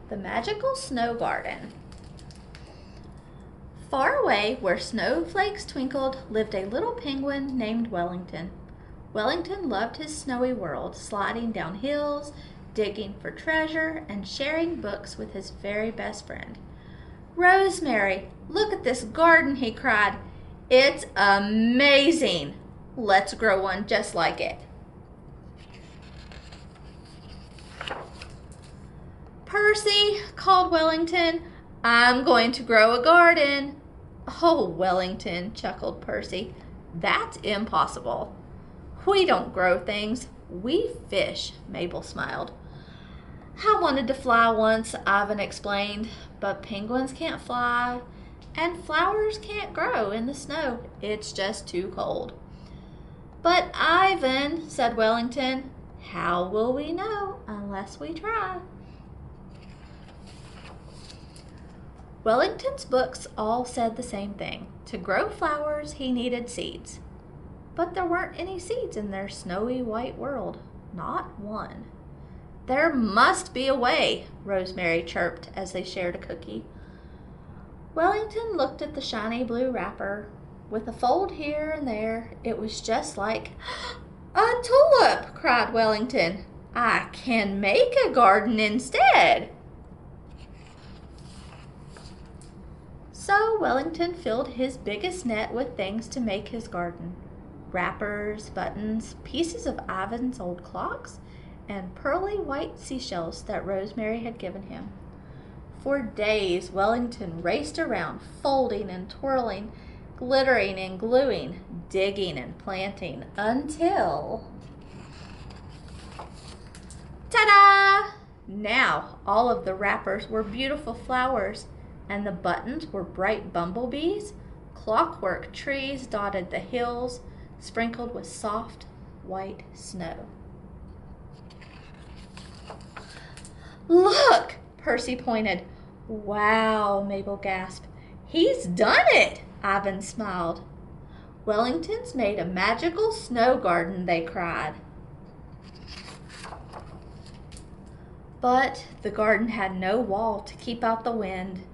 The Magical Snow Garden. Far away, where snowflakes twinkled, lived a little penguin named Wellington. Wellington loved his snowy world, sliding down hills, digging for treasure, and sharing books with his very best friend. "Rosemary, look at this garden," he cried. "It's amazing. Let's grow one just like it." "Percy," called Wellington, "I'm going to grow a garden." "Oh, Wellington," chuckled Percy, "that's impossible." "We don't grow things, we fish," Mabel smiled. "I wanted to fly once," Ivan explained, "but penguins can't fly, and flowers can't grow in the snow. It's just too cold." "But Ivan," said Wellington, "how will we know unless we try?" Wellington's books all said the same thing. To grow flowers, he needed seeds. But there weren't any seeds in their snowy white world. Not one. "There must be a way," Rosemary chirped as they shared a cookie. Wellington looked at the shiny blue wrapper. With a fold here and there, it was just like... "A tulip!" cried Wellington. "I can make a garden instead." So Wellington filled his biggest net with things to make his garden. Wrappers, buttons, pieces of Ivan's old clocks, and pearly white seashells that Rosemary had given him. For days, Wellington raced around, folding and twirling, glittering and gluing, digging and planting, until... Ta-da! Now all of the wrappers were beautiful flowers, and the buttons were bright bumblebees. Clockwork trees dotted the hills, sprinkled with soft white snow. "Look!" Percy pointed. "Wow!" Mabel gasped. "He's done it!" Ivan smiled. "Wellington's made a magical snow garden," they cried. But the garden had no wall to keep out the wind,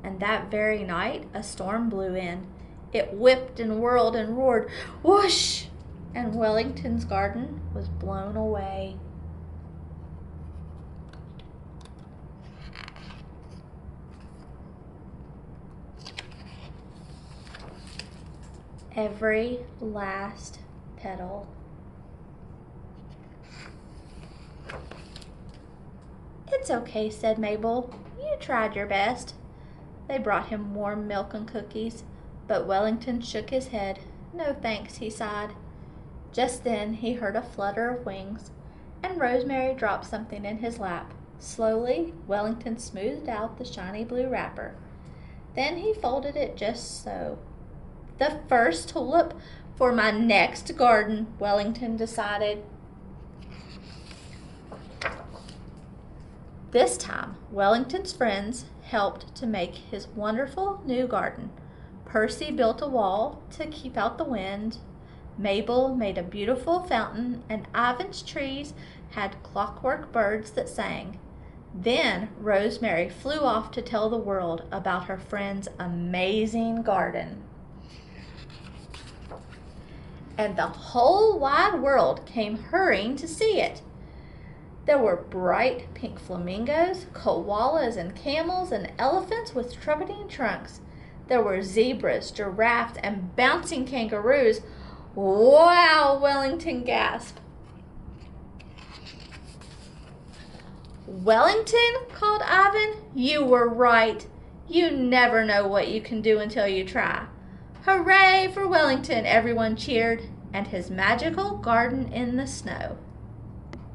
and that very night a storm blew in. It whipped and whirled and roared, whoosh, and Wellington's garden was blown away. Every last petal. "It's okay," said Mabel. "You tried your best." They brought him warm milk and cookies, but Wellington shook his head. "No thanks," he sighed. Just then he heard a flutter of wings, and Rosemary dropped something in his lap. Slowly, Wellington smoothed out the shiny blue wrapper. Then he folded it just so. "The first tulip for my next garden," Wellington decided. This time, Wellington's friends helped to make his wonderful new garden. Percy built a wall to keep out the wind. Mabel made a beautiful fountain, and Ivan's trees had clockwork birds that sang. Then Rosemary flew off to tell the world about her friend's amazing garden. And the whole wide world came hurrying to see it. There were bright pink flamingos, koalas and camels, and elephants with trumpeting trunks. There were zebras, giraffes, and bouncing kangaroos. "Wow!" Wellington gasped. "Wellington," called Ivan, "you were right. You never know what you can do until you try." "Hooray for Wellington!" everyone cheered, and his magical garden in the snow.